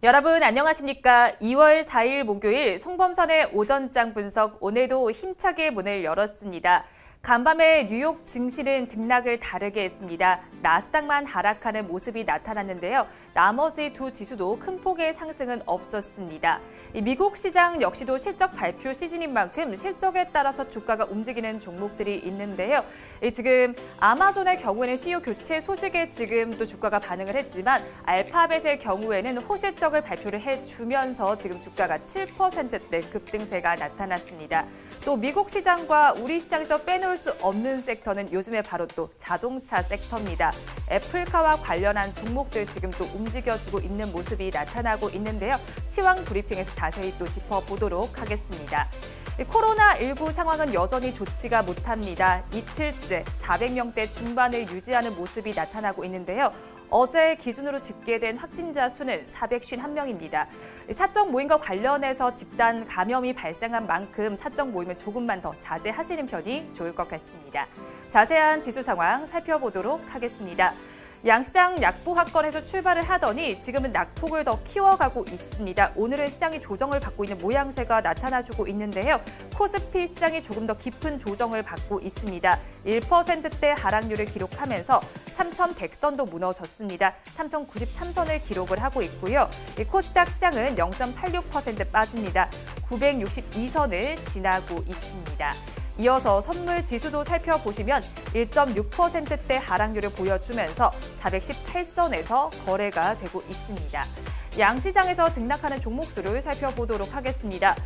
여러분 안녕하십니까? 2월 4일 목요일 송범선의 오전장 분석 오늘도 힘차게 문을 열었습니다. 간밤에 뉴욕 증시는 등락을 다르게 했습니다. 나스닥만 하락하는 모습이 나타났는데요. 나머지 두 지수도 큰 폭의 상승은 없었습니다. 미국 시장 역시도 실적 발표 시즌인 만큼 실적에 따라서 주가가 움직이는 종목들이 있는데요. 지금 아마존의 경우에는 CEO 교체 소식에 지금 또 주가가 반응을 했지만 알파벳의 경우에는 호실적을 발표를 해주면서 지금 주가가 7%대 급등세가 나타났습니다. 또 미국 시장과 우리 시장에서 빼놓을 수 없는 섹터는 요즘에 바로 또 자동차 섹터입니다. 애플카와 관련한 종목들 지금 또 움직여주고 있는 모습이 나타나고 있는데요. 시황 브리핑에서 자세히 또 짚어보도록 하겠습니다. 코로나19 상황은 여전히 좋지가 못합니다. 이틀째 400명대 중반을 유지하는 모습이 나타나고 있는데요. 어제 기준으로 집계된 확진자 수는 451명입니다. 사적 모임과 관련해서 집단 감염이 발생한 만큼 사적 모임은 조금만 더 자제하시는 편이 좋을 것 같습니다. 자세한 지수 상황 살펴보도록 하겠습니다. 양시장 약보합권에서 출발을 하더니 지금은 낙폭을 더 키워가고 있습니다. 오늘은 시장이 조정을 받고 있는 모양새가 나타나주고 있는데요. 코스피 시장이 조금 더 깊은 조정을 받고 있습니다. 1%대 하락률을 기록하면서 3,100선도 무너졌습니다. 3,093선을 기록을 하고 있고요. 코스닥 시장은 0.86% 빠집니다. 962선을 지나고 있습니다. 이어서 선물 지수도 살펴보시면 1.6%대 하락률을 보여주면서 418선에서 거래가 되고 있습니다. 양시장에서 등락하는 종목수를 살펴보도록 하겠습니다.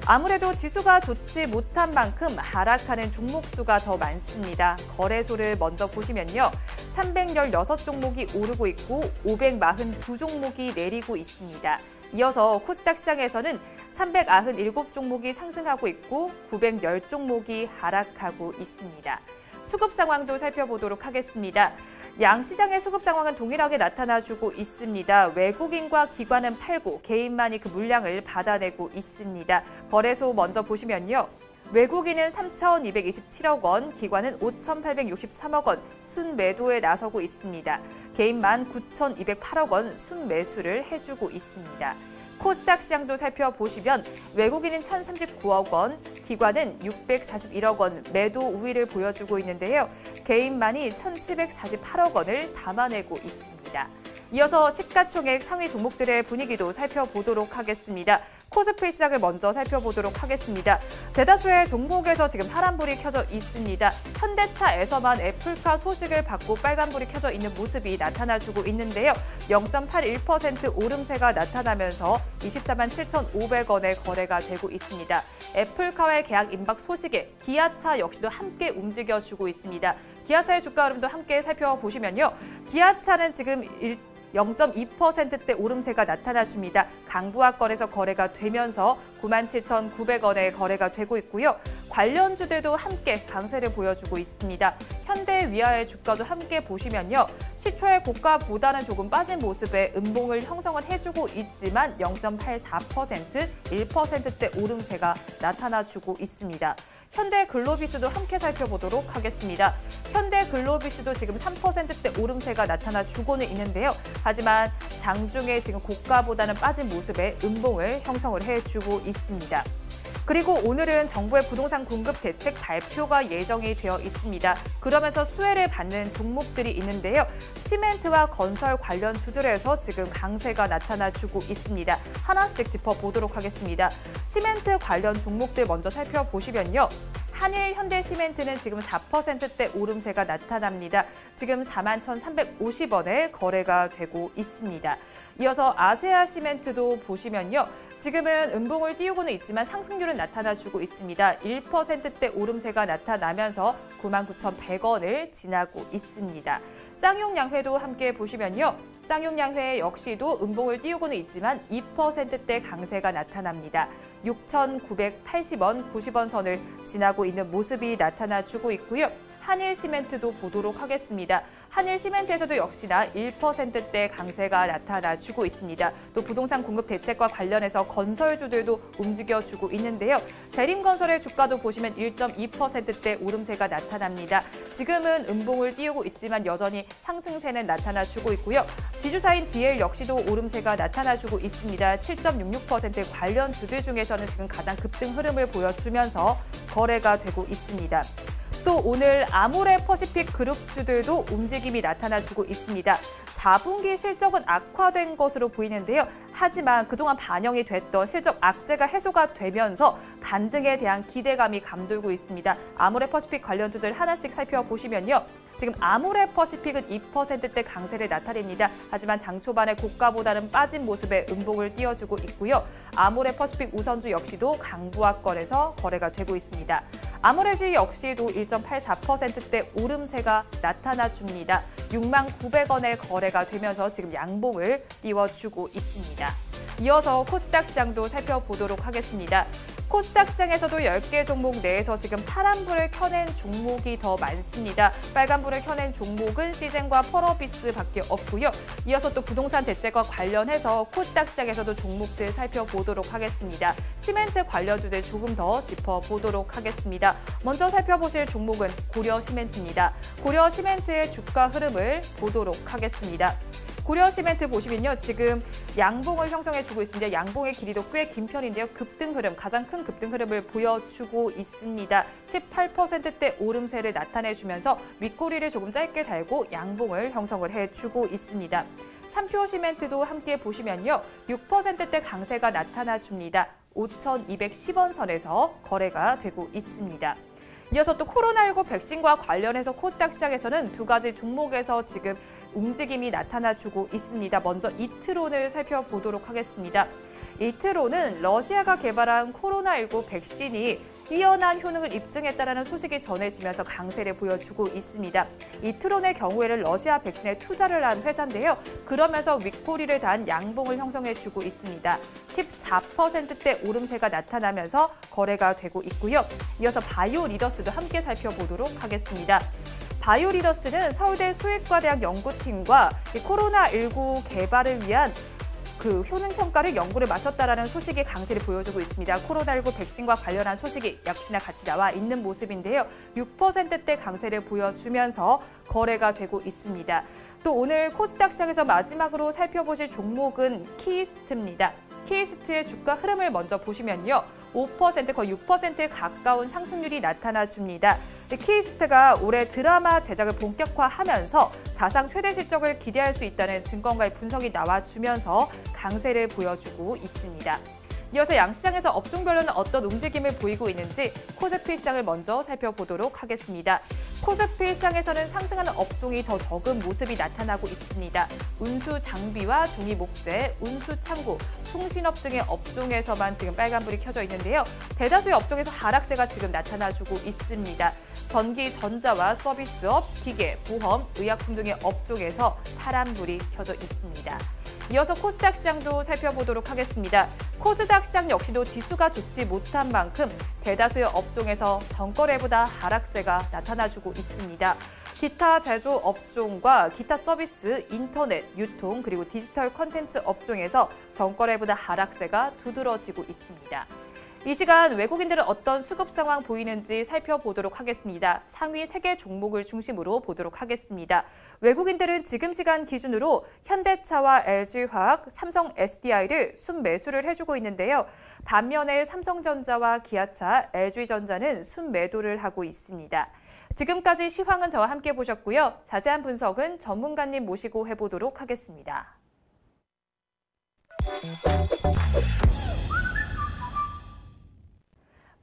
아무래도 지수가 좋지 못한 만큼 하락하는 종목수가 더 많습니다. 거래소를 먼저 보시면요. 316종목이 오르고 있고 542종목이 내리고 있습니다. 이어서 코스닥 시장에서는 397종목이 상승하고 있고 910종목이 하락하고 있습니다. 수급 상황도 살펴보도록 하겠습니다. 양시장의 수급 상황은 동일하게 나타나주고 있습니다. 외국인과 기관은 팔고 개인만이 그 물량을 받아내고 있습니다. 거래소 먼저 보시면요. 외국인은 3,227억 원, 기관은 5,863억 원 순매도에 나서고 있습니다. 개인만 9,208억 원 순매수를 해주고 있습니다. 코스닥 시장도 살펴보시면 외국인은 1,039억 원, 기관은 641억 원 매도 우위를 보여주고 있는데요. 개인만이 1,748억 원을 담아내고 있습니다. 이어서 시가총액 상위 종목들의 분위기도 살펴보도록 하겠습니다. 코스피 시장을 먼저 살펴보도록 하겠습니다. 대다수의 종목에서 지금 파란불이 켜져 있습니다. 현대차에서만 애플카 소식을 받고 빨간불이 켜져 있는 모습이 나타나주고 있는데요. 0.81% 오름세가 나타나면서 24만 7,500원의 거래가 되고 있습니다. 애플카와의 계약 임박 소식에 기아차 역시도 함께 움직여주고 있습니다. 기아차의 주가 흐름도 함께 살펴보시면요. 기아차는 지금 0.2%대 오름세가 나타나줍니다. 강부하권에서 거래가 되면서 97,900원에 거래가 되고 있고요. 관련주들도 함께 강세를 보여주고 있습니다. 현대위아의 주가도 함께 보시면요. 시초의 고가보다는 조금 빠진 모습에 음봉을 형성을 해주고 있지만 0.84%, 1%대 오름세가 나타나주고 있습니다. 현대글로비스도 함께 살펴보도록 하겠습니다. 현대글로비스도 지금 3%대 오름세가 나타나주고는 있는데요. 하지만 장중에 지금 고가보다는 빠진 모습에 음봉을 형성을 해주고 있습니다. 그리고 오늘은 정부의 부동산 공급 대책 발표가 예정이 되어 있습니다. 그러면서 수혜를 받는 종목들이 있는데요. 시멘트와 건설 관련 주들에서 지금 강세가 나타나주고 있습니다. 하나씩 짚어보도록 하겠습니다. 시멘트 관련 종목들 먼저 살펴보시면요. 한일 현대시멘트는 지금 4%대 오름세가 나타납니다. 지금 41,350원에 거래가 되고 있습니다. 이어서 아세아시멘트도 보시면요. 지금은 음봉을 띄우고는 있지만 상승률은 나타나주고 있습니다. 1%대 오름세가 나타나면서 99,100원을 지나고 있습니다. 쌍용양회도 함께 보시면요. 쌍용양회 역시도 음봉을 띄우고는 있지만 2%대 강세가 나타납니다. 6,980원, 90원 선을 지나고 있는 모습이 나타나주고 있고요. 한일시멘트도 보도록 하겠습니다. 한일 시멘트에서도 역시나 1%대 강세가 나타나주고 있습니다. 또 부동산 공급 대책과 관련해서 건설주들도 움직여주고 있는데요. 대림건설의 주가도 보시면 1.2%대 오름세가 나타납니다. 지금은 음봉을 띄우고 있지만 여전히 상승세는 나타나주고 있고요. 지주사인 DL 역시도 오름세가 나타나주고 있습니다. 7.66% 관련 주들 중에서는 지금 가장 급등 흐름을 보여주면서 거래가 되고 있습니다. 또 오늘 아모레퍼시픽 그룹주들도 움직임이 나타나주고 있습니다. 4분기 실적은 악화된 것으로 보이는데요. 하지만 그동안 반영이 됐던 실적 악재가 해소가 되면서 반등에 대한 기대감이 감돌고 있습니다. 아모레퍼시픽 관련주들 하나씩 살펴보시면요. 지금 아모레퍼시픽은 2%대 강세를 나타냅니다. 하지만 장 초반에 고가보다는 빠진 모습에 음봉을 띄워주고 있고요. 아모레퍼시픽 우선주 역시도 강부하권에서 거래가 되고 있습니다. 아모레지 역시도 1.84%대 오름세가 나타나줍니다. 69,900원의 거래가 되면서 지금 양봉을 띄워주고 있습니다. 이어서 코스닥 시장도 살펴보도록 하겠습니다. 코스닥 시장에서도 10개 종목 내에서 지금 파란불을 켜낸 종목이 더 많습니다. 빨간불을 켜낸 종목은 시젠과 펄어비스밖에 없고요. 이어서 또 부동산 대책과 관련해서 코스닥 시장에서도 종목들 살펴보도록 하겠습니다. 시멘트 관련주들 조금 더 짚어보도록 하겠습니다. 먼저 살펴보실 종목은 고려시멘트입니다. 고려시멘트의 주가 흐름을 보도록 하겠습니다. 고려시멘트 보시면요. 지금 양봉을 형성해주고 있습니다. 양봉의 길이도 꽤 긴 편인데요. 급등 흐름, 가장 큰 급등 흐름을 보여주고 있습니다. 18%대 오름세를 나타내주면서 윗꼬리를 조금 짧게 달고 양봉을 형성을 해주고 있습니다. 삼표시멘트도 함께 보시면요. 6%대 강세가 나타나줍니다. 5,210원 선에서 거래가 되고 있습니다. 이어서 또 코로나19 백신과 관련해서 코스닥 시장에서는 두 가지 종목에서 지금 움직임이 나타나주고 있습니다. 먼저 이트론을 살펴보도록 하겠습니다. 이트론은 러시아가 개발한 코로나19 백신이 뛰어난 효능을 입증했다는 소식이 전해지면서 강세를 보여주고 있습니다. 이트론의 경우에는 러시아 백신에 투자를 한 회사인데요. 그러면서 윗꼬리를 단 양봉을 형성해주고 있습니다. 14%대 오름세가 나타나면서 거래가 되고 있고요. 이어서 바이오리더스도 함께 살펴보도록 하겠습니다. 바이오리더스는 서울대 수의과대학 연구팀과 코로나19 개발을 위한 효능평가를 연구를 마쳤다라는 소식이 강세를 보여주고 있습니다. 코로나19 백신과 관련한 소식이 역시나 같이 나와 있는 모습인데요. 6%대 강세를 보여주면서 거래가 되고 있습니다. 또 오늘 코스닥 시장에서 마지막으로 살펴보실 종목은 키이스트입니다. 키이스트의 주가 흐름을 먼저 보시면요. 5% 거의 6% 가까운 상승률이 나타나줍니다. 키이스트가 올해 드라마 제작을 본격화하면서 사상 최대 실적을 기대할 수 있다는 증권가의 분석이 나와주면서 강세를 보여주고 있습니다. 이어서 양시장에서 업종별로는 어떤 움직임을 보이고 있는지 코스피 시장을 먼저 살펴보도록 하겠습니다. 코스피 시장에서는 상승하는 업종이 더 적은 모습이 나타나고 있습니다. 운수 장비와 종이 목재, 운수 창고, 통신업 등의 업종에서만 지금 빨간불이 켜져 있는데요. 대다수의 업종에서 하락세가 지금 나타나주고 있습니다. 전기, 전자와 서비스업, 기계, 보험, 의약품 등의 업종에서 파란불이 켜져 있습니다. 이어서 코스닥 시장도 살펴보도록 하겠습니다. 코스닥 시장 역시도 지수가 좋지 못한 만큼 대다수의 업종에서 전거래보다 하락세가 나타나주고 있습니다. 기타 제조 업종과 기타 서비스, 인터넷, 유통, 그리고 디지털 콘텐츠 업종에서 전거래보다 하락세가 두드러지고 있습니다. 이 시간 외국인들은 어떤 수급 상황 보이는지 살펴보도록 하겠습니다. 상위 3개 종목을 중심으로 보도록 하겠습니다. 외국인들은 지금 시간 기준으로 현대차와 LG화학, 삼성 SDI를 순매수를 해주고 있는데요. 반면에 삼성전자와 기아차, LG전자는 순매도를 하고 있습니다. 지금까지 시황은 저와 함께 보셨고요. 자세한 분석은 전문가님 모시고 해보도록 하겠습니다.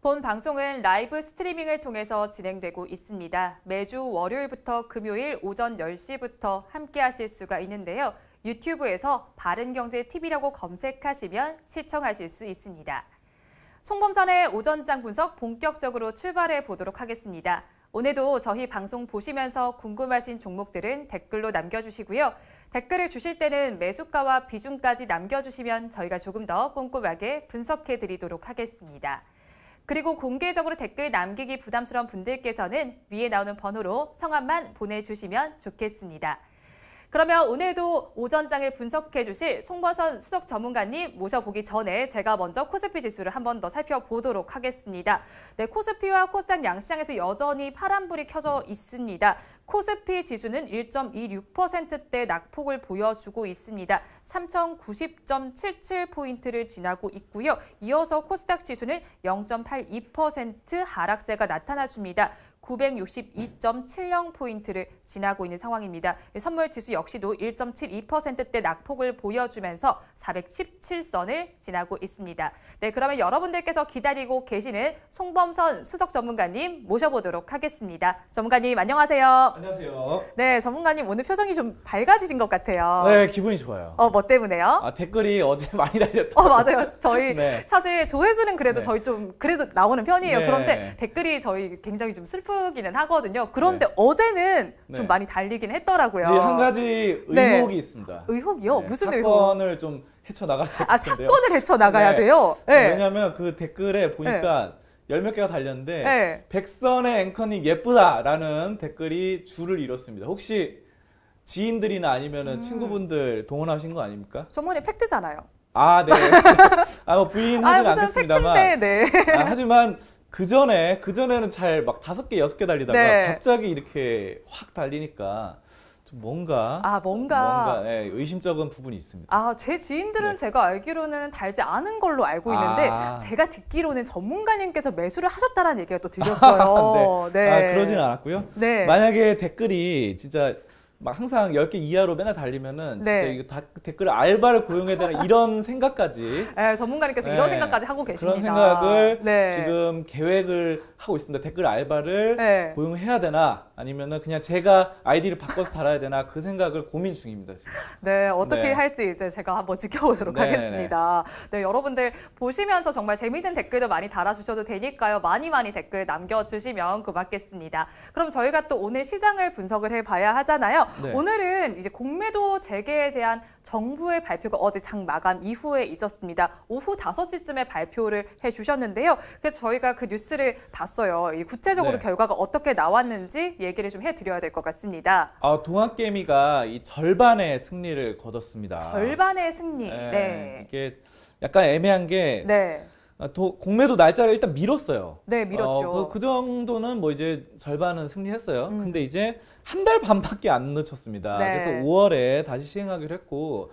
본 방송은 라이브 스트리밍을 통해서 진행되고 있습니다. 매주 월요일부터 금요일 오전 10시부터 함께 하실 수가 있는데요. 유튜브에서 바른경제TV라고 검색하시면 시청하실 수 있습니다. 송범선의 오전장 분석 본격적으로 출발해 보도록 하겠습니다. 오늘도 저희 방송 보시면서 궁금하신 종목들은 댓글로 남겨주시고요. 댓글을 주실 때는 매수가와 비중까지 남겨주시면 저희가 조금 더 꼼꼼하게 분석해 드리도록 하겠습니다. 그리고 공개적으로 댓글 남기기 부담스러운 분들께서는 위에 나오는 번호로 성함만 보내주시면 좋겠습니다. 그러면 오늘도 오전장을 분석해 주실 송범선 수석 전문가님 모셔보기 전에 제가 먼저 코스피 지수를 한 번 더 살펴보도록 하겠습니다. 네, 코스피와 코스닥 양시장에서 여전히 파란불이 켜져 있습니다. 코스피 지수는 1.26%대 낙폭을 보여주고 있습니다. 3090.77포인트를 지나고 있고요. 이어서 코스닥 지수는 0.82% 하락세가 나타나줍니다. 962.70포인트를 지나고 있는 상황입니다. 선물 지수 역시도 1.72%대 낙폭을 보여주면서 417선을 지나고 있습니다. 네, 그러면 여러분들께서 기다리고 계시는 송범선 수석 전문가님 모셔보도록 하겠습니다. 전문가님 안녕하세요. 안녕하세요. 네, 전문가님 오늘 표정이 좀 밝아지신 것 같아요. 네, 기분이 좋아요. 뭐 때문에요? 댓글이 어제 많이 달렸다. 맞아요. 저희 네. 사실 조회수는 그래도 네. 저희 좀 그래도 나오는 편이에요. 네. 그런데 댓글이 저희 굉장히 좀 슬프기는 하거든요. 그런데 네. 어제는 좀 네. 많이 달리긴 했더라고요. 이제 한 가지 의혹이 있습니다. 의혹이요? 네, 무슨 의혹? 사건을 좀 헤쳐나가야 될 것 같은데요. 사건을 헤쳐나가야 네. 돼요? 네. 왜냐하면 그 댓글에 보니까 열 몇 개가 달렸는데 네. 백선의 앵커님 예쁘다라는 댓글이 줄을 이뤘습니다. 혹시 지인들이나 아니면 친구분들 동원하신 거 아닙니까? 전문의 팩트잖아요. 아, 네. 뭐 부인하지는 무슨 않겠습니다만. 팩트인데, 네. 하지만 그전에는 잘 막 5개, 6개 달리다가 네. 갑자기 이렇게 확 달리니까 좀 뭔가 네, 의심쩍은 부분이 있습니다. 제 지인들은 네. 제가 알기로는 달지 않은 걸로 알고 있는데 제가 듣기로는 전문가님께서 매수를 하셨다는 얘기가 또 들렸어요. 네. 그러진 않았고요. 네. 만약에 댓글이 진짜 막 항상 10개 이하로 맨날 달리면은 진짜 네. 이거 댓글 알바를 고용해야 되나 이런 생각까지 네, 전문가님께서 이런 생각까지 하고 계십니다. 그런 생각을 네. 지금 계획을 하고 있습니다. 댓글 알바를 네. 고용해야 되나 아니면은 그냥 제가 아이디를 바꿔서 달아야 되나 그 생각을 고민 중입니다. 지금. 네, 어떻게 네. 할지 이제 제가 한번 지켜보도록 네, 하겠습니다. 네, 여러분들 보시면서 정말 재미있는 댓글도 많이 달아주셔도 되니까요. 많이 댓글 남겨주시면 고맙겠습니다. 그럼 저희가 또 오늘 시장을 분석을 해봐야 하잖아요. 네. 오늘은 이제 공매도 재개에 대한 정부의 발표가 어제 장 마감 이후에 있었습니다. 오후 5시쯤에 발표를 해주셨는데요. 그래서 저희가 그 뉴스를 봤어요. 구체적으로 네. 결과가 어떻게 나왔는지 얘기를 좀 해드려야 될 것 같습니다. 동학개미가 이 절반의 승리를 거뒀습니다. 절반의 승리. 네. 네. 이게 약간 애매한 게 네. 공매도 날짜를 일단 미뤘어요. 네, 밀었죠. 그 정도는 뭐 이제 절반은 승리했어요. 근데 이제 한 달 반밖에 안 늦췄습니다. 네. 그래서 5월에 다시 시행하기로 했고,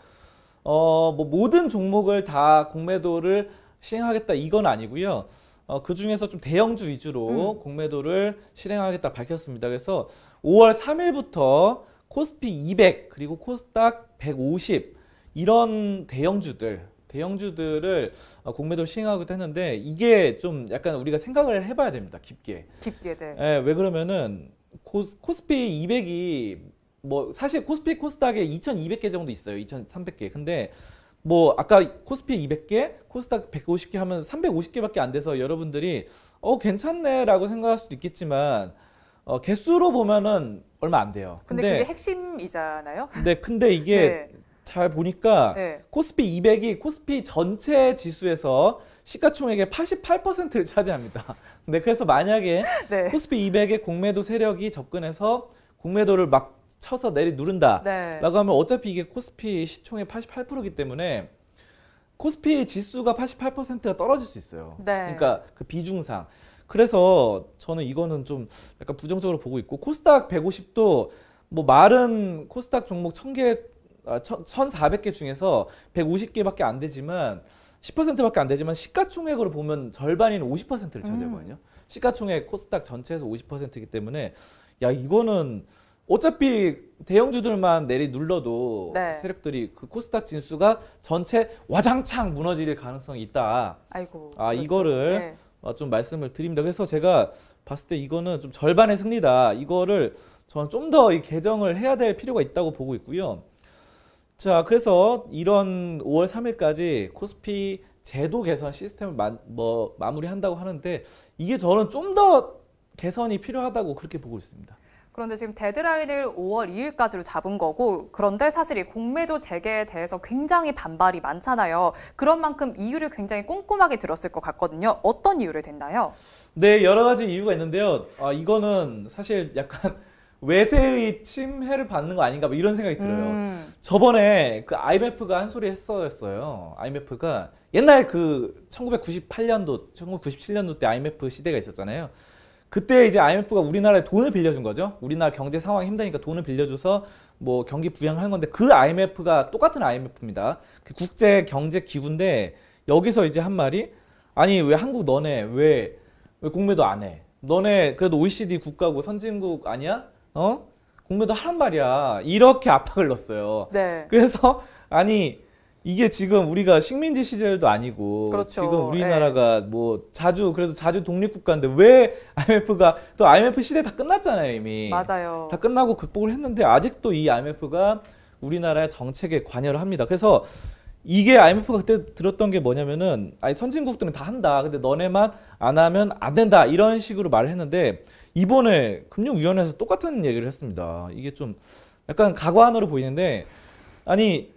뭐 모든 종목을 다 공매도를 시행하겠다 이건 아니고요. 그 중에서 좀 대형주 위주로 공매도를 실행하겠다 밝혔습니다. 그래서 5월 3일부터 코스피 200 그리고 코스닥 150 이런 대형주들을 공매도를 시행하기도 했는데 이게 좀 약간 우리가 생각을 해봐야 됩니다. 깊게. 네. 왜 그러면은 코스피 200이 뭐 사실 코스피 코스닥에 2,200개 정도 있어요. 2,300개. 근데 뭐 아까 코스피 200개, 코스닥 150개 하면 350개밖에 안 돼서 여러분들이 괜찮네라고 생각할 수도 있겠지만 개수로 보면은 얼마 안 돼요. 근데 그게 핵심이잖아요. 근데 이게 네. 잘 보니까 네. 코스피 200이 코스피 전체 지수에서 시가총액의 88%를 차지합니다. 네, 그래서 만약에 네. 코스피 200의 공매도 세력이 접근해서 공매도를 막 쳐서 내리 누른다 네. 라고 하면 어차피 이게 코스피 시총의 88%이기 때문에 코스피 지수가 88%가 떨어질 수 있어요. 네. 그러니까 그 비중상. 그래서 저는 이거는 좀 약간 부정적으로 보고 있고 코스닥 150도 뭐 마른 코스닥 종목 1,400개 중에서 150개밖에 안 되지만 10%밖에 안 되지만 시가총액으로 보면 절반인 50%를 차지하거든요. 시가총액 코스닥 전체에서 50%이기 때문에 야 이거는 어차피 대형주들만 내리 눌러도 네. 세력들이 그 코스닥 지수가 전체 와장창 무너질 가능성이 있다. 아이고. 이거를 네. 좀 말씀을 드립니다. 그래서 제가 봤을 때 이거는 좀 절반의 승리다. 이거를 저는 좀 더 개정을 해야 될 필요가 있다고 보고 있고요. 자, 그래서 이런 5월 3일까지 코스피 제도 개선 시스템을 마무리한다고 하는데 이게 저는 좀 더 개선이 필요하다고 그렇게 보고 있습니다. 그런데 지금 데드라인을 5월 2일까지로 잡은 거고, 그런데 사실 이 공매도 재개에 대해서 굉장히 반발이 많잖아요. 그런 만큼 이유를 굉장히 꼼꼼하게 들었을 것 같거든요. 어떤 이유를 댔나요? 네, 여러 가지 이유가 있는데요. 이거는 사실 약간 외세의 침해를 받는 거 아닌가 뭐 이런 생각이 들어요. 저번에 그 IMF가 한 소리 했었어요. IMF가 옛날 그 1998년도, 1997년도 때 IMF 시대가 있었잖아요. 그때 이제 IMF가 우리나라에 돈을 빌려준 거죠. 우리나라 경제 상황이 힘드니까 돈을 빌려줘서 뭐 경기 부양하는 건데 그 IMF가 똑같은 IMF입니다. 그 국제 경제 기구인데 여기서 이제 한 말이 아니 왜 한국 너네 왜 공매도 안 해? 너네 그래도 OECD 국가고 선진국 아니야? 공매도 하란 말이야. 이렇게 압박을 넣었어요. 네. 그래서 아니 이게 지금 우리가 식민지 시절도 아니고 그렇죠. 지금 우리나라가 뭐 그래도 자주 독립국가인데 왜 IMF가 또 IMF 시대 다 끝났잖아요 이미. 맞아요. 다 끝나고 극복을 했는데 아직도 이 IMF가 우리나라의 정책에 관여를 합니다. 그래서 이게 IMF가 그때 들었던 게 뭐냐면은 아니 선진국들은 다 한다. 근데 너네만 안 하면 안 된다. 이런 식으로 말을 했는데 이번에 금융위원회에서 똑같은 얘기를 했습니다. 이게 좀 약간 가관으로 보이는데 아니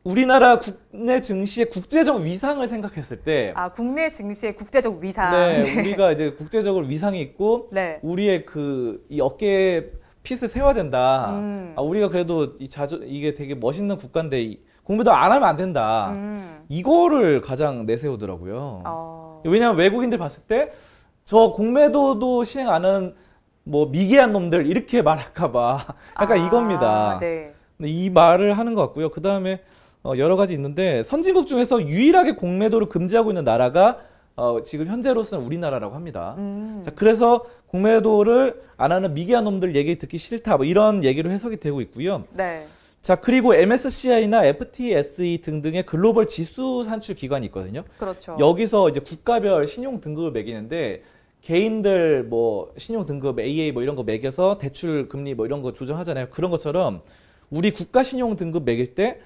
우리나라 국내 증시의 국제적 위상을 생각했을 때 국내 증시의 국제적 위상. 네, 우리가 이제 국제적으로 위상이 있고 네. 우리의 이 어깨에 핏을 세워야 된다. 우리가 그래도 이게 되게 멋있는 국가인데 공매도 안 하면 안 된다. 이거를 가장 내세우더라고요. 왜냐하면 외국인들 봤을 때 저 공매도도 시행 안 하는 뭐 미개한 놈들 이렇게 말할까봐 약간 이겁니다. 네. 이 말을 하는 것 같고요. 그 다음에 여러 가지 있는데 선진국 중에서 유일하게 공매도를 금지하고 있는 나라가 지금 현재로서는 우리나라라고 합니다. 자, 그래서 공매도를 안 하는 미개한 놈들 얘기 듣기 싫다 뭐 이런 얘기로 해석이 되고 있고요. 네. 자, 그리고 MSCI나 FTSE 등등의 글로벌 지수 산출 기관이 있거든요. 그렇죠. 여기서 이제 국가별 신용 등급을 매기는데 개인들 뭐 신용 등급 AA 뭐 이런 거 매겨서 대출 금리 뭐 이런 거 조정하잖아요. 그런 것처럼 우리 국가 신용 등급 매길 때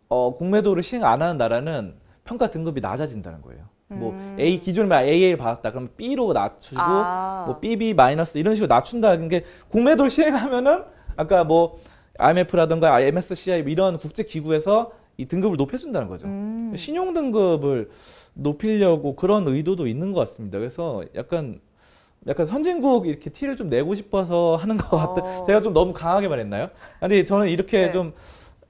공매도를 시행 안 하는 나라는 평가 등급이 낮아진다는 거예요. 뭐 A 기존에 AA 받았다 그러면 B로 낮추고 뭐 BB 마이너스 이런 식으로 낮춘다는 게 공매도를 시행하면은 아까 뭐 IMF라든가 MSCI 이런 국제 기구에서 이 등급을 높여준다는 거죠. 신용 등급을 높이려고 그런 의도도 있는 것 같습니다. 그래서 약간 선진국 이렇게 티를 좀 내고 싶어서 하는 것 같다. 제가 좀 너무 강하게 말했나요? 근데 저는 이렇게 네. 좀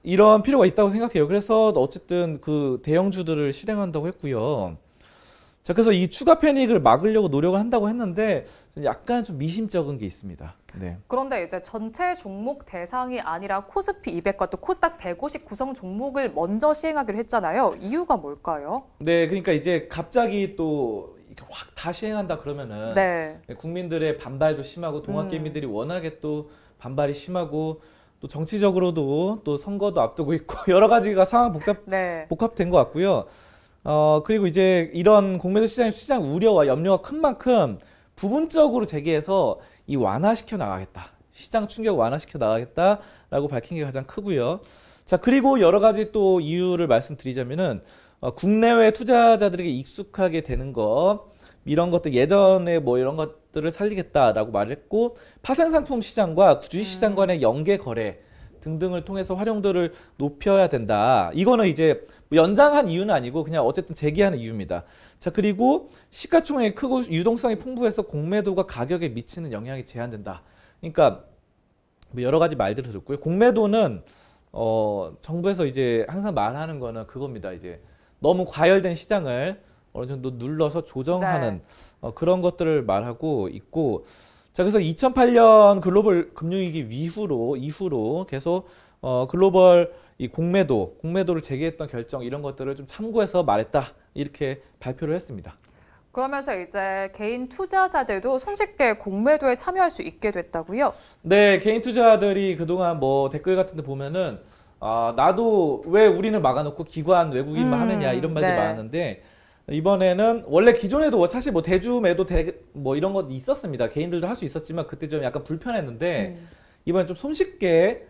이런 필요가 있다고 생각해요. 그래서 어쨌든 그 대형주들을 실행한다고 했고요. 자, 그래서 이 추가 패닉을 막으려고 노력을 한다고 했는데 약간 좀 미심쩍은 게 있습니다. 네. 그런데 이제 전체 종목 대상이 아니라 코스피 200과 또 코스닥 150 구성 종목을 먼저 시행하기로 했잖아요. 이유가 뭘까요? 네, 그러니까 이제 갑자기 또 확 다 시행한다 그러면은 네. 국민들의 반발도 심하고 동학개미들이 워낙에 또 반발이 심하고 또 정치적으로도 또 선거도 앞두고 있고 여러 가지가 상황 네. 복합된 것 같고요. 그리고 이제 이런 공매도 시장 우려와 염려가 큰 만큼 부분적으로 제기해서 이 완화시켜 나가겠다. 시장 충격 완화시켜 나가겠다라고 밝힌 게 가장 크고요. 자, 그리고 여러 가지 또 이유를 말씀드리자면은 국내외 투자자들에게 익숙하게 되는 것 이런 것들 예전에 뭐 이런 것들을 살리겠다라고 말했고 파생상품 시장과 주식시장 간의 연계 거래 등등을 통해서 활용도를 높여야 된다. 이거는 이제 연장한 이유는 아니고 그냥 어쨌든 제기하는 이유입니다. 자, 그리고 시가총액이 크고 유동성이 풍부해서 공매도가 가격에 미치는 영향이 제한된다. 그러니까 뭐 여러 가지 말들을 듣고요. 공매도는 정부에서 이제 항상 말하는 거는 그겁니다. 이제 너무 과열된 시장을 어느 정도 눌러서 조정하는 그런 것들을 말하고 있고, 자, 그래서 2008년 글로벌 금융위기 이후로 계속 글로벌 이 공매도를 제기했던 결정 이런 것들을 좀 참고해서 말했다 이렇게 발표를 했습니다. 그러면서 이제 개인 투자자들도 손쉽게 공매도에 참여할 수 있게 됐다고요? 네, 개인 투자들이 그동안 뭐 댓글 같은 데 보면은 나도 왜 우리는 막아놓고 기관 외국인만 하느냐 이런 말도 많았는데 이번에는 원래 기존에도 사실 뭐 대주 매도 뭐 이런 것 있었습니다. 개인들도 할 수 있었지만 그때 좀 약간 불편했는데 이번에 좀 손쉽게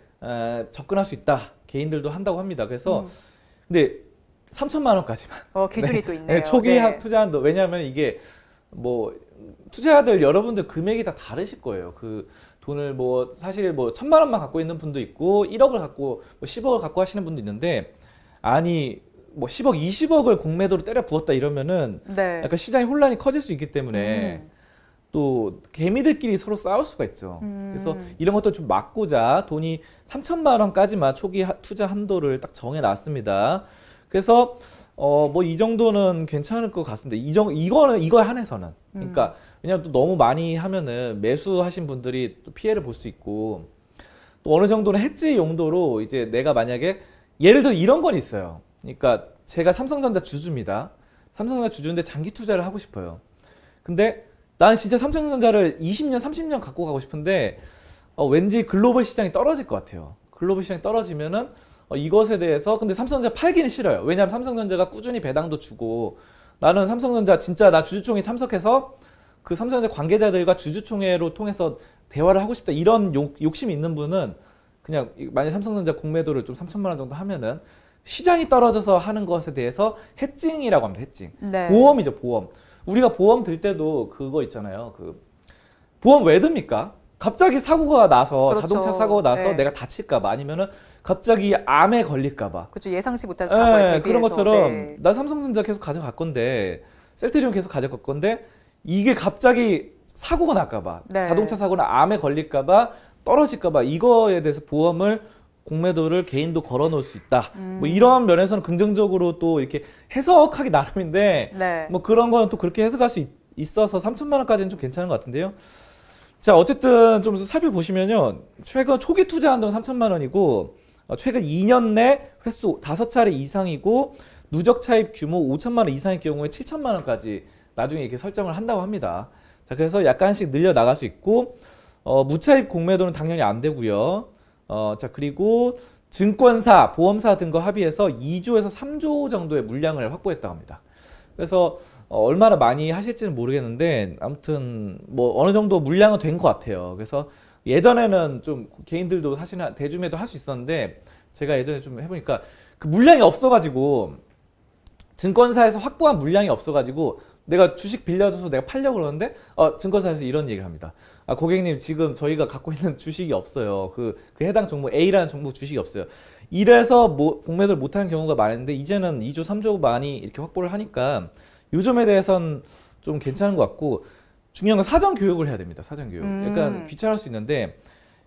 접근할 수 있다. 개인들도 한다고 합니다. 그래서 근데 3천만 원까지만. 기준이 또 있네요. 초기 투자한도 왜냐하면 이게 뭐 투자자들 여러분들 금액이 다 다르실 거예요. 그 돈을 뭐 사실 뭐 1,000만 원만 갖고 있는 분도 있고 1억을 갖고 뭐 10억을 갖고 하시는 분도 있는데 아니 뭐 10억, 20억을 공매도로 때려 부었다 이러면은 네. 약간 시장의 혼란이 커질 수 있기 때문에 또 개미들끼리 서로 싸울 수가 있죠. 그래서 이런 것도 좀 막고자 돈이 3,000만 원까지만 초기 투자 한도를 딱 정해 놨습니다. 그래서 뭐 이 정도는 괜찮을 것 같습니다. 이거에 한해서는. 그러니까 왜냐면 또 너무 많이 하면은 매수하신 분들이 또 피해를 볼 수 있고 또 어느 정도는 해지 용도로 이제 내가 만약에 예를 들어 이런 건 있어요. 그러니까 제가 삼성전자 주주입니다. 삼성전자 주주인데 장기 투자를 하고 싶어요. 근데 나는 진짜 삼성전자를 20년, 30년 갖고 가고 싶은데 왠지 글로벌 시장이 떨어질 것 같아요. 글로벌 시장이 떨어지면은 이것에 대해서 근데 삼성전자 팔기는 싫어요. 왜냐하면 삼성전자가 꾸준히 배당도 주고 나는 삼성전자 진짜 나 주주총회 참석해서 그 삼성전자 관계자들과 주주총회로 통해서 대화를 하고 싶다 이런 욕심이 있는 분은 그냥 만약 삼성전자 공매도를 좀 3,000만 원 정도 하면은 시장이 떨어져서 하는 것에 대해서 해칭이라고 합니다. 해칭. 네. 보험이죠, 보험. 우리가 보험 들 때도 그거 있잖아요. 그 보험 왜 듭니까? 갑자기 사고가 나서 그렇죠. 자동차 사고가 나서 네. 내가 다칠까 봐 아니면은 갑자기 암에 걸릴까 봐. 그렇죠. 예상치 못한 사고에 대비해서. 그런 것처럼 네. 나 삼성전자 계속 가져갈 건데 셀트리온 계속 가져갈 건데 이게 갑자기 사고가 날까 봐. 네. 자동차 사고나 암에 걸릴까 봐 떨어질까 봐 이거에 대해서 보험을 공매도를 개인도 걸어 놓을 수 있다. 뭐 이런 면에서는 긍정적으로 또 이렇게 해석하기 나름인데 네. 뭐 그런 거는 또 그렇게 해석할 수 있어서 3,000만 원까지는 좀 괜찮은 것 같은데요. 자, 어쨌든 좀 살펴보시면요. 최근 초기 투자 한도는 3,000만 원이고 최근 2년 내 횟수 5차례 이상이고 누적 차입 규모 5천만 원 이상의 경우에 7천만 원까지 나중에 이렇게 설정을 한다고 합니다. 자, 그래서 약간씩 늘려 나갈 수 있고 무차입 공매도는 당연히 안 되고요. 자, 그리고 증권사, 보험사 등과 합의해서 2조에서 3조 정도의 물량을 확보했다고 합니다. 그래서 얼마나 많이 하실지는 모르겠는데 아무튼 뭐 어느 정도 물량은 된 것 같아요. 그래서 예전에는 좀 개인들도 사실은 대주매도 할 수 있었는데 제가 예전에 좀 해보니까 그 물량이 없어가지고 증권사에서 확보한 물량이 없어가지고 내가 주식 빌려줘서 내가 팔려고 그러는데 증권사에서 이런 얘기를 합니다. 고객님 지금 저희가 갖고 있는 주식이 없어요. 그 해당 종목 A라는 종목 주식이 없어요. 이래서 뭐 공매도를 못하는 경우가 많은데 이제는 2조 3조 많이 이렇게 확보를 하니까 요즘에 대해서는 좀 괜찮은 것 같고 중요한 건 사전 교육을 해야 됩니다. 사전 교육. 약간 귀찮을 수 있는데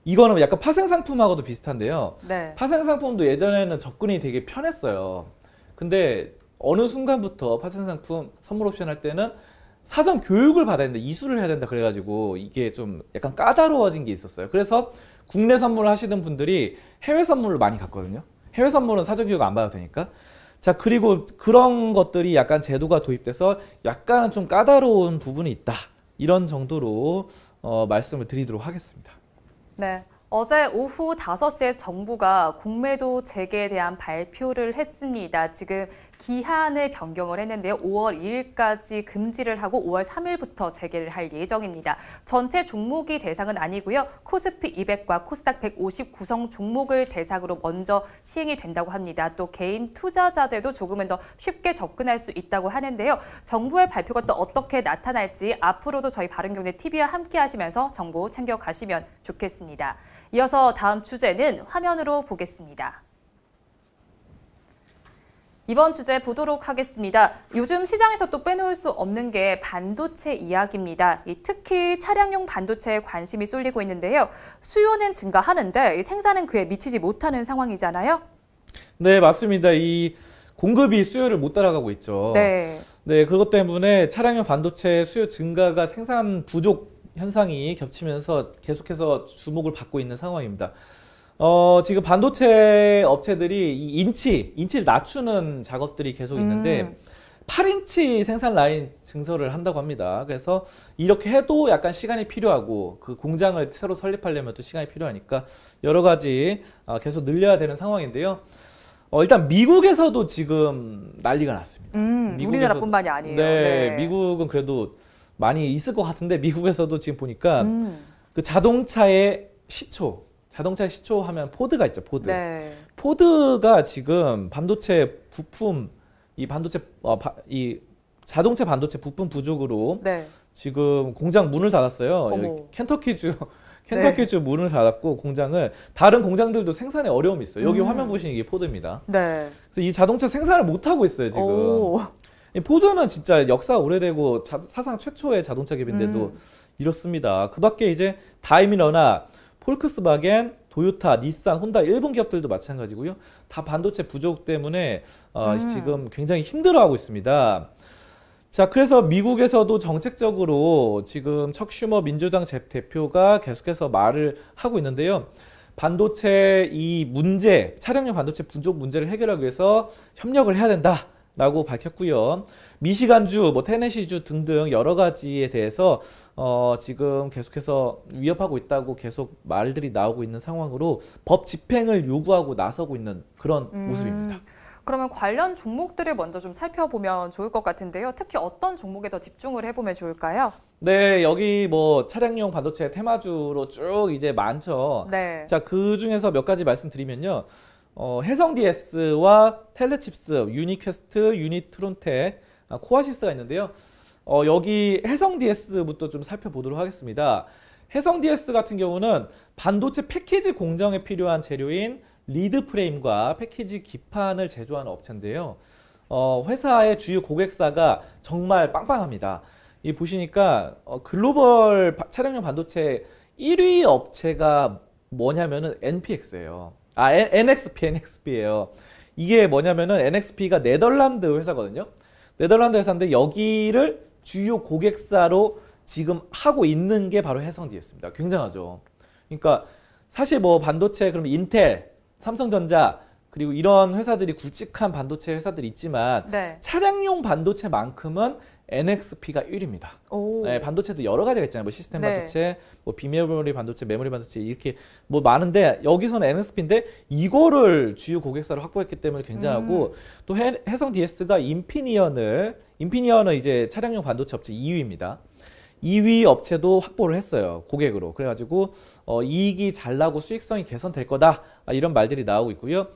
이거는 약간 파생 상품하고도 비슷한데요. 네. 파생 상품도 예전에는 접근이 되게 편했어요. 근데 어느 순간부터 파생 상품 선물 옵션 할 때는 사전 교육을 받아야 된다, 이수를 해야 된다 그래가지고 이게 좀 약간 까다로워진 게 있었어요. 그래서 국내 선물을 하시는 분들이 해외 선물을 많이 갔거든요. 해외 선물은 사전 교육 안 받아도 되니까. 자, 그리고 그런 것들이 약간 제도가 도입돼서 약간 좀 까다로운 부분이 있다. 이런 정도로 말씀을 드리도록 하겠습니다. 네. 어제 오후 5시에 정부가 공매도 재개에 대한 발표를 했습니다. 지금 기한을 변경을 했는데요. 5월 2일까지 금지를 하고 5월 3일부터 재개를 할 예정입니다. 전체 종목이 대상은 아니고요. 코스피 200과 코스닥 150 구성 종목을 대상으로 먼저 시행이 된다고 합니다. 또 개인 투자자들도 조금은 더 쉽게 접근할 수 있다고 하는데요. 정부의 발표가 또 어떻게 나타날지 앞으로도 저희 바른경제TV와 함께 하시면서 정보 챙겨가시면 좋겠습니다. 이어서 다음 주제는 화면으로 보겠습니다. 이번 주제 보도록 하겠습니다. 요즘 시장에서 또 빼놓을 수 없는 게 반도체 이야기입니다. 특히 차량용 반도체에 관심이 쏠리고 있는데요. 수요는 증가하는데 생산은 그에 미치지 못하는 상황이잖아요. 네, 맞습니다. 이 공급이 수요를 못 따라가고 있죠. 네. 네, 그것 때문에 차량용 반도체 수요 증가가 생산 부족 현상이 겹치면서 계속해서 주목을 받고 있는 상황입니다. 지금 반도체 업체들이 이 인치를 낮추는 작업들이 계속 있는데 8인치 생산 라인 증설을 한다고 합니다. 그래서 이렇게 해도 약간 시간이 필요하고 그 공장을 새로 설립하려면 또 시간이 필요하니까 여러 가지 계속 늘려야 되는 상황인데요. 일단 미국에서도 지금 난리가 났습니다. 우리나라뿐만이 아니에요. 네, 네. 미국은 그래도 많이 있을 것 같은데 미국에서도 지금 보니까 그 자동차의 시초 하면 포드가 있죠. 포드. 네. 포드가 지금 반도체 부품 이 자동차 반도체 부품 부족으로 네. 지금 공장 문을 닫았어요. 어머. 켄터키주 문을 닫았고 공장을 다른 공장들도 생산에 어려움이 있어요. 여기 화면 보시는 이게 포드입니다. 네. 그래서 이 자동차 생산을 못 하고 있어요 지금. 오. 이 포드는 진짜 역사 오래되고 사상 최초의 자동차 기업인데도 이렇습니다. 그밖에 이제 다이밀러나 폴크스바겐, 도요타, 닛산, 혼다 일본 기업들도 마찬가지고요. 다 반도체 부족 때문에 지금 굉장히 힘들어하고 있습니다. 자, 그래서 미국에서도 정책적으로 지금 척 슈머 민주당 대표가 계속해서 말을 하고 있는데요. 반도체 이 문제, 차량용 반도체 부족 문제를 해결하기 위해서 협력을 해야 된다라고 밝혔고요. 미시간주, 뭐 테네시주 등등 여러 가지에 대해서 지금 계속해서 위협하고 있다고 계속 말들이 나오고 있는 상황으로 법 집행을 요구하고 나서고 있는 그런 모습입니다. 그러면 관련 종목들을 먼저 좀 살펴보면 좋을 것 같은데요. 특히 어떤 종목에 더 집중을 해보면 좋을까요? 네, 여기 뭐 차량용 반도체 테마주로 쭉 이제 많죠. 네. 자, 그 중에서 몇 가지 말씀드리면요. 해성 DS와 텔레칩스, 유니퀘스트, 유니트론텍, 코아시스가 있는데요. 여기 해성 DS부터 좀 살펴보도록 하겠습니다. 해성 DS 같은 경우는 반도체 패키지 공정에 필요한 재료인 리드 프레임과 패키지 기판을 제조하는 업체인데요. 회사의 주요 고객사가 정말 빵빵합니다. 이 보시니까 글로벌 차량용 반도체 1위 업체가 뭐냐면은 NPX예요. NXP예요. 이게 뭐냐면은 NXP가 네덜란드 회사거든요. 네덜란드 회사인데 여기를 주요 고객사로 지금 하고 있는 게 바로 해성 DS입니다. 굉장하죠. 그러니까 사실 뭐 반도체 그러면 인텔, 삼성전자 그리고 이런 회사들이 굵직한 반도체 회사들이 있지만 네. 차량용 반도체만큼은 NXP가 1위입니다. 네, 반도체도 여러 가지가 있잖아요. 뭐 시스템 네. 반도체, 뭐 비메모리 반도체, 메모리 반도체 이렇게 뭐 많은데 여기서는 NXP인데 이거를 주요 고객사로 확보했기 때문에 굉장하고 또 해성 DS가 인피니언은 이제 차량용 반도체 업체 2위입니다. 2위 업체도 확보를 했어요. 고객으로. 그래가지고 이익이 잘 나고 수익성이 개선될 거다. 이런 말들이 나오고 있고요.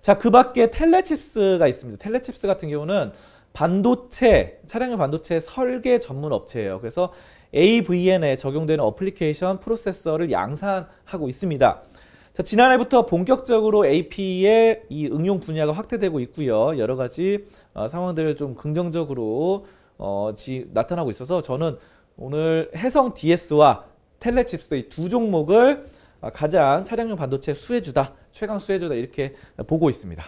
자, 그 밖에 텔레칩스가 있습니다. 텔레칩스 같은 경우는 반도체, 차량용 반도체 설계 전문 업체예요. 그래서 AVN에 적용되는 어플리케이션 프로세서를 양산하고 있습니다. 자, 지난해부터 본격적으로 AP의 이 응용 분야가 확대되고 있고요. 여러 가지 상황들을 좀 긍정적으로 나타나고 있어서 저는 오늘 해성 DS와 텔레칩스 이 두 종목을 가장 차량용 반도체 수혜주다, 최강 수혜주다 이렇게 보고 있습니다.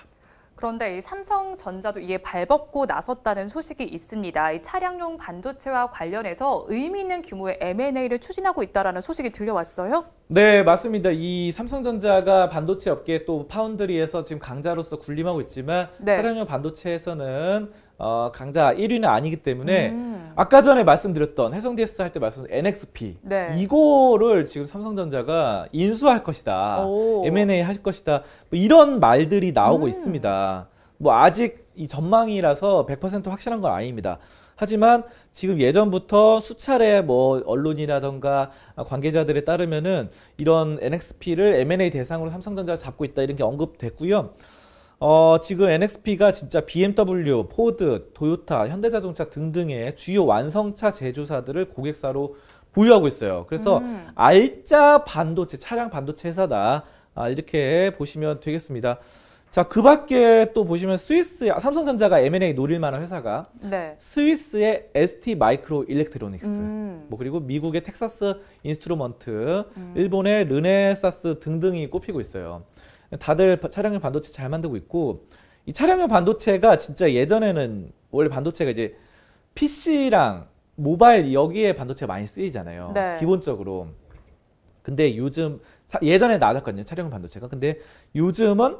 그런데 이 삼성전자도 이에 발벗고 나섰다는 소식이 있습니다. 이 차량용 반도체와 관련해서 의미 있는 규모의 M&A를 추진하고 있다는 소식이 들려왔어요? 네, 맞습니다. 이 삼성전자가 반도체 업계 또 파운드리에서 지금 강자로서 군림하고 있지만 네. 차량용 반도체에서는 강자 1위는 아니기 때문에 아까 전에 말씀드렸던 해성 DS 할 때 말씀드린 NXP 네. 이거를 지금 삼성전자가 인수할 것이다. 오. M&A 할 것이다. 뭐 이런 말들이 나오고 있습니다. 뭐 아직 이 전망이라서 100% 확실한 건 아닙니다. 하지만 지금 예전부터 수차례 뭐 언론이라던가 관계자들에 따르면은 이런 NXP를 M&A 대상으로 삼성전자가 잡고 있다 이런 게 언급됐고요. 지금 NXP가 진짜 BMW, 포드, 도요타, 현대자동차 등등의 주요 완성차 제조사들을 고객사로 보유하고 있어요. 그래서 알짜 반도체, 차량 반도체 회사다. 이렇게 보시면 되겠습니다. 자, 그 밖에 또 보시면 삼성전자가 M&A 노릴 만한 회사가 네. 스위스의 ST 마이크로 일렉트로닉스, 뭐 그리고 미국의 텍사스 인스트루먼트, 일본의 르네사스 등등이 꼽히고 있어요. 다들 차량용 반도체 잘 만들고 있고 이 차량용 반도체가 진짜 예전에는 원래 반도체가 이제 PC랑 모바일 여기에 반도체가 많이 쓰이잖아요. 네. 기본적으로. 근데 요즘 예전에 나왔거든요. 차량용 반도체가. 근데 요즘은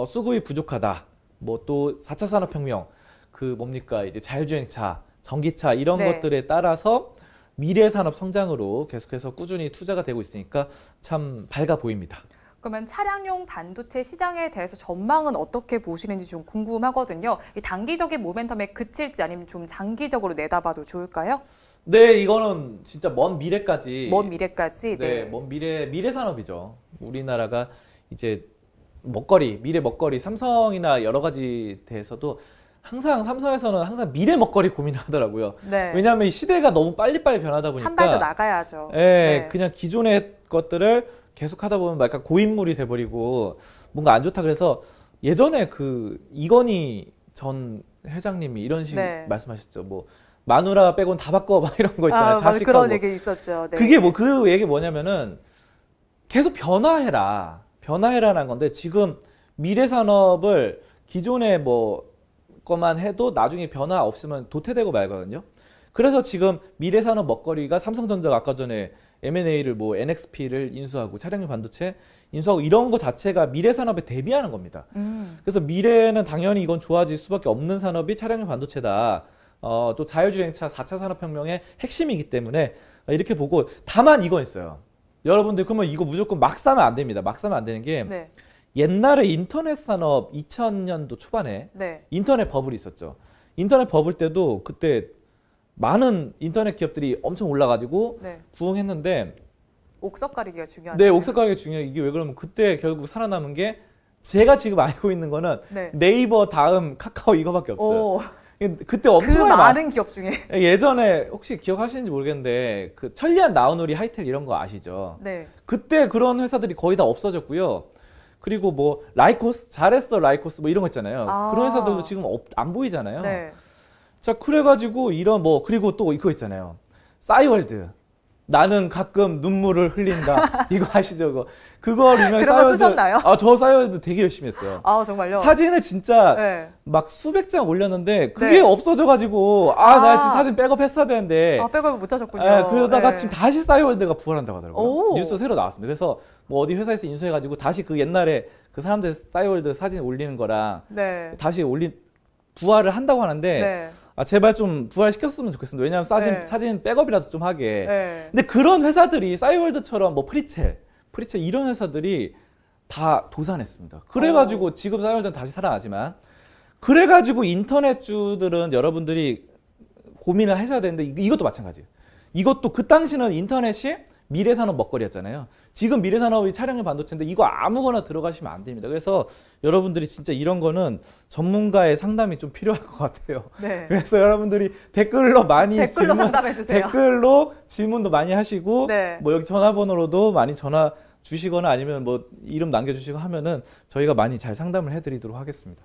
수급이 부족하다. 뭐 또 4차 산업혁명, 그 뭡니까 이제 자율주행차, 전기차 이런 네. 것들에 따라서 미래 산업 성장으로 계속해서 꾸준히 투자가 되고 있으니까 참 밝아 보입니다. 그러면 차량용 반도체 시장에 대해서 전망은 어떻게 보시는지 좀 궁금하거든요. 이 단기적인 모멘텀에 그칠지 아니면 좀 장기적으로 내다봐도 좋을까요? 네, 이거는 진짜 먼 미래까지. 먼 미래까지. 네, 먼 미래 산업이죠. 우리나라가 이제 미래 먹거리, 삼성이나 여러 가지 대해서도 항상 삼성에서는 항상 미래 먹거리 고민을 하더라고요. 네. 왜냐하면 이 시대가 너무 빨리빨리 변하다 보니까 한 발 더 나가야죠. 예, 네. 그냥 기존에 것들을 계속 하다 보면 약간 고인물이 돼버리고 뭔가 안 좋다. 그래서 예전에 그 이건희 전 회장님이 이런 식 네. 말씀하셨죠. 뭐 마누라 빼곤 다 바꿔 막 이런 거 있잖아요. 맞아, 자식하고. 그런 얘기 있었죠. 네. 그게 뭐 그 얘기 뭐냐면은 계속 변화해라라는 건데 지금 미래 산업을 기존의 뭐 것만 해도 나중에 변화 없으면 도태되고 말거든요. 그래서 지금 미래 산업 먹거리가 삼성전자가 아까 전에 M&A를 뭐 NXP를 인수하고 차량용 반도체 인수하고 이런 거 자체가 미래 산업에 대비하는 겁니다. 그래서 미래는 당연히 이건 좋아질 수밖에 없는 산업이 차량용 반도체다. 또 자율주행차 4차 산업혁명의 핵심이기 때문에 이렇게 보고 다만 이건 있어요. 여러분들 그러면 이거 무조건 막 사면 안 됩니다. 막 사면 안 되는 게 네. 옛날에 인터넷 산업 2000년도 초반에 네. 인터넷 버블이 있었죠. 인터넷 버블 때도 그때 많은 인터넷 기업들이 엄청 올라가지고 네. 부흥했는데 옥석 가리기가 중요하죠. 네, 옥석 가리기가 중요해요. 이게 왜 그러면 그때 결국 살아남은 게 제가 지금 알고 있는 거는 네. 네이버 다음 카카오 이거밖에 없어요. 오, 그때 그 엄청나게 많은 기업 중에. 예전에 혹시 기억하시는지 모르겠는데 그 천리안 나우누리 하이텔 이런 거 아시죠? 네. 그때 그런 회사들이 거의 다 없어졌고요. 그리고 뭐 라이코스 잘했어 라이코스 뭐 이런 거 있잖아요. 아. 그런 회사들도 지금 안 보이잖아요. 네. 자 그래가지고 이런 뭐 그리고 또 이거 있잖아요. 싸이월드. 나는 가끔 눈물을 흘린다. 이거 아시죠? 그거 유명한 그런 거 쓰셨나요? 저 싸이월드 되게 열심히 했어요. 아, 정말요? 사진을 진짜 네. 막 수백 장 올렸는데 그게 네. 없어져가지고 나 지금 사진 백업했어야 되는데 아, 백업을 못 하셨군요. 그러다가 네. 지금 다시 싸이월드가 부활한다고 하더라고요. 오. 뉴스 새로 나왔습니다. 그래서 뭐 어디 회사에서 인수해가지고 다시 그 옛날에 그 사람들 싸이월드 사진 올리는 거랑 네. 다시 부활을 한다고 하는데 네. 제발 좀 부활시켰으면 좋겠습니다. 왜냐하면 네. 사진 백업이라도 좀 하게. 네. 근데 그런 회사들이 싸이월드처럼 뭐 프리첼 이런 회사들이 다 도산했습니다. 그래가지고 지금 싸이월드는 다시 살아나지만 그래가지고 인터넷주들은 여러분들이 고민을 하셔야 되는데 이것도 마찬가지예요. 이것도 그 당시는 인터넷이 미래산업 먹거리였잖아요. 지금 미래산업이 차량용 반도체인데 이거 아무거나 들어가시면 안 됩니다. 그래서 여러분들이 진짜 이런 거는 전문가의 상담이 좀 필요할 것 같아요. 네. 그래서 여러분들이 댓글로 많이 댓글로 상담해 주세요. 댓글로 질문도 많이 하시고 네. 뭐 여기 전화번호로도 많이 전화 주시거나 아니면 뭐 이름 남겨주시고 하면은 저희가 많이 잘 상담을 해드리도록 하겠습니다.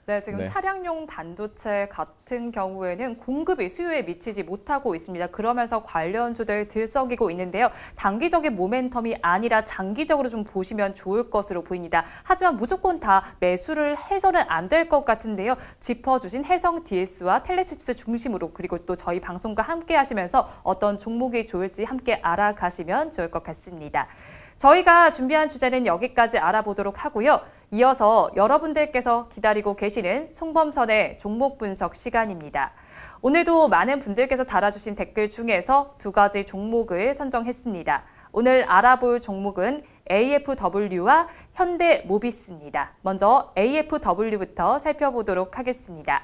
네, 지금 네. 차량용 반도체 같은 경우에는 공급이 수요에 미치지 못하고 있습니다. 그러면서 관련주들 들썩이고 있는데요. 단기적인 모멘텀이 아니라 장기적으로 좀 보시면 좋을 것으로 보입니다. 하지만 무조건 다 매수를 해서는 안 될 것 같은데요. 짚어주신 해성 DS와 텔레칩스 중심으로 그리고 또 저희 방송과 함께 하시면서 어떤 종목이 좋을지 함께 알아가시면 좋을 것 같습니다. 저희가 준비한 주제는 여기까지 알아보도록 하고요. 이어서 여러분들께서 기다리고 계시는 송범선의 종목 분석 시간입니다. 오늘도 많은 분들께서 달아주신 댓글 중에서 두 가지 종목을 선정했습니다. 오늘 알아볼 종목은 AFW와 현대모비스입니다. 먼저 AFW부터 살펴보도록 하겠습니다.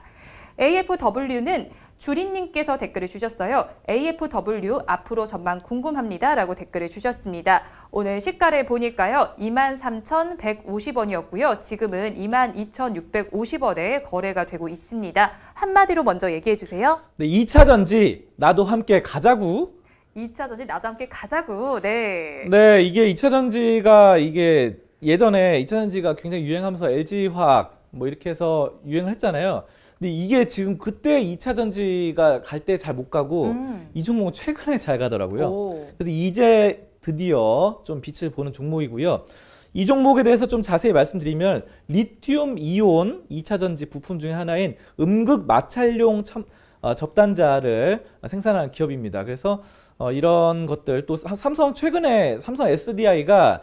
AFW는 주린님께서 댓글을 주셨어요. AFW 앞으로 전망 궁금합니다. 라고 댓글을 주셨습니다. 오늘 시가를 보니까요. 23,150원이었고요. 지금은 22,650원에 거래가 되고 있습니다. 한마디로 먼저 얘기해 주세요. 네, 2차 전지 나도 함께 가자구. 2차 전지 나도 함께 가자구. 네. 네, 이게 2차 전지가 이게 예전에 2차 전지가 굉장히 유행하면서 LG화학 뭐 이렇게 해서 유행을 했잖아요. 근데 이게 지금 그때 2차 전지가 갈 때 잘 못 가고 이 종목은 최근에 잘 가더라고요. 오. 그래서 이제 드디어 좀 빛을 보는 종목이고요. 이 종목에 대해서 좀 자세히 말씀드리면 리튬 이온 2차 전지 부품 중에 하나인 음극 마찰용 접단자를 생산하는 기업입니다. 그래서 이런 것들 또 최근에 삼성 SDI가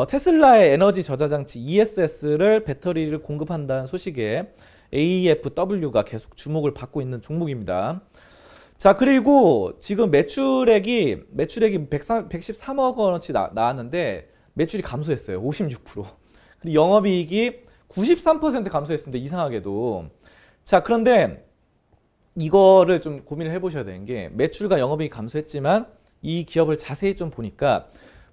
테슬라의 에너지 저장장치 ESS를 배터리를 공급한다는 소식에 AFW가 계속 주목을 받고 있는 종목입니다. 자, 그리고 지금 매출액이 113억 원어치 나왔는데 매출이 감소했어요. 56%. 그리고 영업이익이 93% 감소했습니다. 이상하게도. 자, 그런데 이거를 좀 고민을 해보셔야 되는 게 매출과 영업이익이 감소했지만 이 기업을 자세히 좀 보니까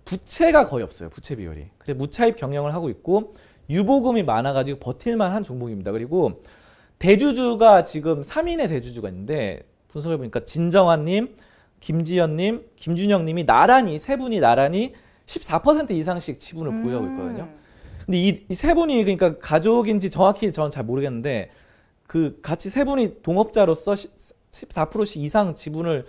부채가 거의 없어요. 부채 비율이. 그래서 무차입 경영을 하고 있고 유보금이 많아가지고 버틸만 한 종목입니다. 그리고 대주주가 지금 3인의 대주주가 있는데 분석해 보니까 진정환님, 김지연님, 김준영님이 세 분이 나란히 14% 이상씩 지분을 보유하고 있거든요. 근데 이 세 분이 그러니까 가족인지 정확히 저는 잘 모르겠는데 그 같이 세 분이 동업자로서 14%씩 이상 지분을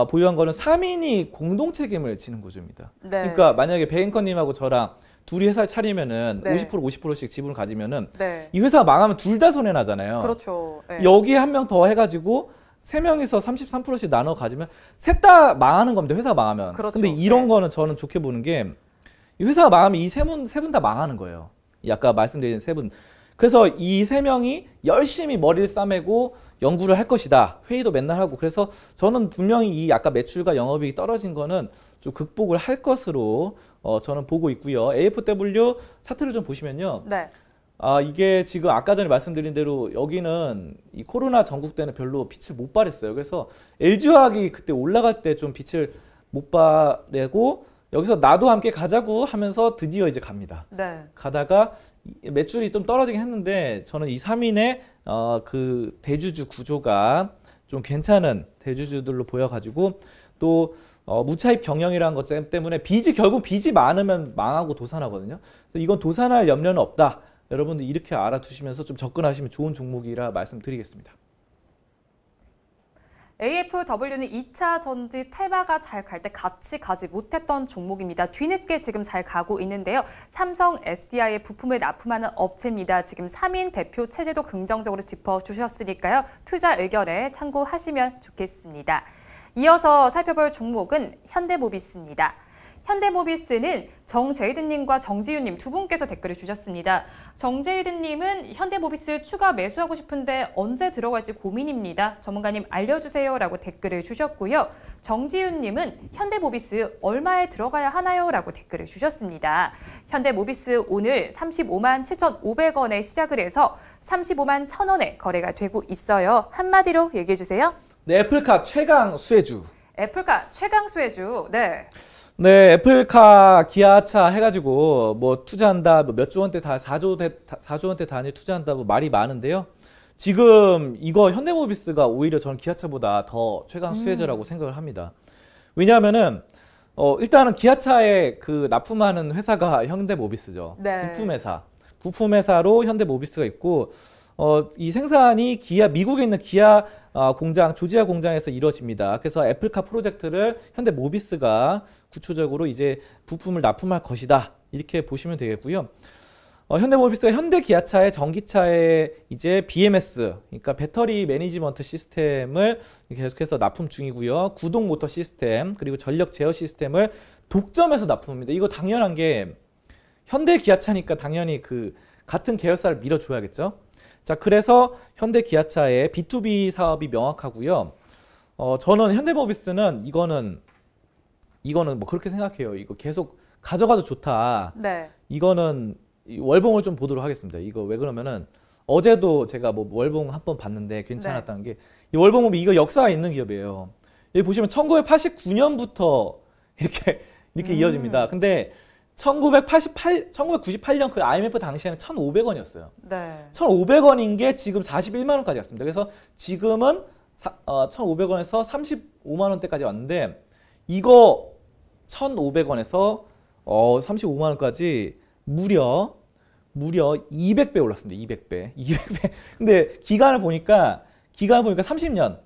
보유한 거는 3인이 공동 책임을 지는 구조입니다. 네. 그러니까 만약에 배앵커님하고 저랑 둘이 회사를 차리면은 네. 50% 50%씩 지분을 가지면은 네. 이 회사가 망하면 둘 다 손해 나잖아요. 그렇죠. 네. 여기에 한 명 더 해가지고 세 명이서 33%씩 나눠 가지면 셋 다 망하는 겁니다. 회사가 망하면. 그렇죠. 근데 이런 네. 거는 저는 좋게 보는 게 이 회사가 망하면 이 세 분 다 망하는 거예요. 이 아까 말씀드린 세 분. 그래서 이 세 명이 열심히 머리를 싸매고 연구를 할 것이다. 회의도 맨날 하고. 그래서 저는 분명히 이 아까 매출과 영업이익이 떨어진 거는 좀 극복을 할 것으로 저는 보고 있고요. AFW 차트를 좀 보시면요. 네. 이게 지금 아까 전에 말씀드린 대로 여기는 이 코로나 전국 때는 별로 빛을 못 발했어요. 그래서 LG화학이 그때 올라갈 때 좀 빛을 못 발하고 여기서 나도 함께 가자고 하면서 드디어 이제 갑니다. 네. 가다가 매출이 좀 떨어지긴 했는데 저는 이 3인의 그 대주주 구조가 좀 괜찮은 대주주들로 보여가지고 또 무차입 경영이라는 것 때문에 결국 빚이 많으면 망하고 도산하거든요. 이건 도산할 염려는 없다. 여러분들 이렇게 알아두시면서 좀 접근하시면 좋은 종목이라 말씀드리겠습니다. AFW는 2차 전지 테마가 잘 갈 때 같이 가지 못했던 종목입니다. 뒤늦게 지금 잘 가고 있는데요. 삼성 SDI의 부품을 납품하는 업체입니다. 지금 3인 대표 체제도 긍정적으로 짚어주셨으니까요. 투자 의견에 참고하시면 좋겠습니다. 이어서 살펴볼 종목은 현대모비스입니다. 현대모비스는 정제이드님과 정지윤님 두 분께서 댓글을 주셨습니다. 정제이드님은 현대모비스 추가 매수하고 싶은데 언제 들어갈지 고민입니다. 전문가님 알려주세요 라고 댓글을 주셨고요. 정지윤님은 현대모비스 얼마에 들어가야 하나요? 라고 댓글을 주셨습니다. 현대모비스 오늘 35만 7,500원에 시작을 해서 35만 1,000원에 거래가 되고 있어요. 한마디로 얘기해 주세요. 네, 애플카 최강 수혜주. 애플카 최강 수혜주. 네. 네, 애플카, 기아차 해가지고 뭐 투자한다, 뭐 몇 조 원대 4조 원대 단위 투자한다, 뭐 말이 많은데요. 지금 이거 현대모비스가 오히려 저는 기아차보다 더 최강 수혜자라고 생각을 합니다. 왜냐하면은 일단은 기아차에 그 납품하는 회사가 현대모비스죠. 네. 부품회사로 현대모비스가 있고 이 생산이 미국에 있는 기아 공장, 조지아 공장에서 이루어집니다. 그래서 애플카 프로젝트를 현대모비스가 구체적으로 이제 부품을 납품할 것이다. 이렇게 보시면 되겠고요. 현대모비스가 현대기아차의 전기차의 이제 BMS, 그러니까 배터리 매니지먼트 시스템을 계속해서 납품 중이고요. 구동 모터 시스템, 그리고 전력 제어 시스템을 독점해서 납품합니다. 이거 당연한 게 현대기아차니까 당연히 그 같은 계열사를 밀어줘야겠죠. 자, 그래서 현대기아차의 B2B 사업이 명확하고요. 저는 현대모비스는 이거는 뭐 그렇게 생각해요. 이거 계속 가져가도 좋다. 네. 이거는 월봉을 좀 보도록 하겠습니다. 이거 왜 그러면은 어제도 제가 뭐 월봉 한번 봤는데 괜찮았다는 게 이 월봉 보면 이거 역사가 있는 기업이에요. 여기 보시면 1989년부터 이렇게 이어집니다. 근데 1998년 그 IMF 당시에는 1,500원이었어요. 네. 1,500원인 게 지금 41만 원까지 왔습니다. 그래서 지금은 1,500원에서 35만 원대까지 왔는데 이거 1,500원에서 35만 원까지 무려 200배 올랐습니다. 200배. 근데 기간을 보니까 30년,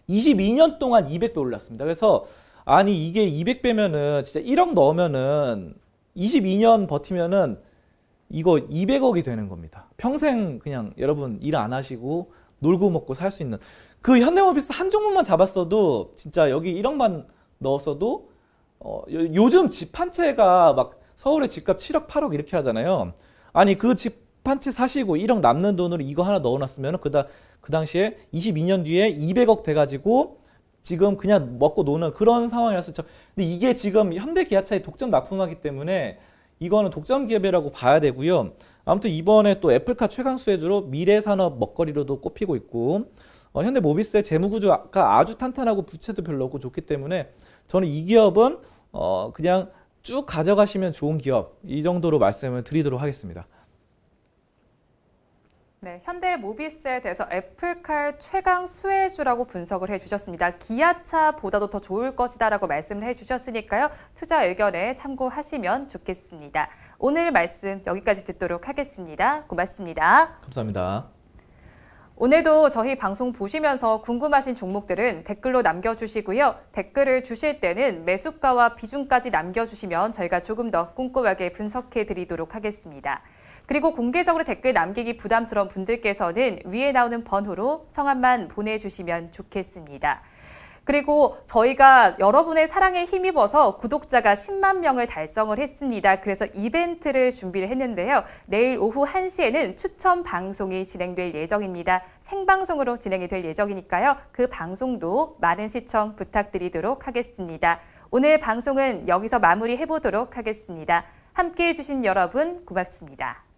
22년 동안 200배 올랐습니다. 그래서 아니 이게 200배면은 진짜 1억 넣으면은 22년 버티면은 이거 200억이 되는 겁니다. 평생 그냥 여러분 일 안 하시고 놀고 먹고 살 수 있는 그 현대모비스 한 종목만 잡았어도 진짜 여기 1억만 넣었어도 요즘 집 한 채가 막 서울의 집값 7억 8억 이렇게 하잖아요. 아니 그 집 한 채 사시고 1억 남는 돈으로 이거 하나 넣어놨으면 그 당시에 22년 뒤에 200억 돼가지고 지금 그냥 먹고 노는 그런 상황이라서 근데 이게 지금 현대기아차에 독점 납품하기 때문에 이거는 독점 기업이라고 봐야 되고요. 아무튼 이번에 또 애플카 최강 수혜주로 미래산업 먹거리로도 꼽히고 있고 현대모비스의 재무구조가 아주 탄탄하고 부채도 별로 없고 좋기 때문에 저는 이 기업은 그냥 쭉 가져가시면 좋은 기업 이 정도로 말씀을 드리도록 하겠습니다. 네, 현대모비스에 대해서 애플카 최강 수혜주라고 분석을 해주셨습니다. 기아차보다도 더 좋을 것이다라고 말씀을 해주셨으니까요. 투자 의견에 참고하시면 좋겠습니다. 오늘 말씀 여기까지 듣도록 하겠습니다. 고맙습니다. 감사합니다. 오늘도 저희 방송 보시면서 궁금하신 종목들은 댓글로 남겨주시고요. 댓글을 주실 때는 매수가와 비중까지 남겨주시면 저희가 조금 더 꼼꼼하게 분석해 드리도록 하겠습니다. 그리고 공개적으로 댓글 남기기 부담스러운 분들께서는 위에 나오는 번호로 성함만 보내주시면 좋겠습니다. 그리고 저희가 여러분의 사랑에 힘입어서 구독자가 10만 명을 달성을 했습니다. 그래서 이벤트를 준비를 했는데요. 내일 오후 1시에는 추첨 방송이 진행될 예정입니다. 생방송으로 진행이 될 예정이니까요. 그 방송도 많은 시청 부탁드리도록 하겠습니다. 오늘 방송은 여기서 마무리해보도록 하겠습니다. 함께해 주신 여러분 고맙습니다.